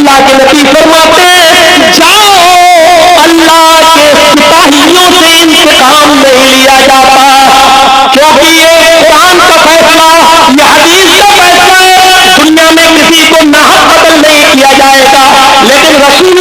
اللہ کے نبی فرماتے جاؤ اللہ کے سپاہیوں سے انتقام نہیں لیا جاتا، کیونکہ یہ قرآن کا فیصلہ، یہ حدیث کا فیصلہ، دنیا میں کسی کو ناحق قتل نہیں کیا جائے گا، لیکن رسول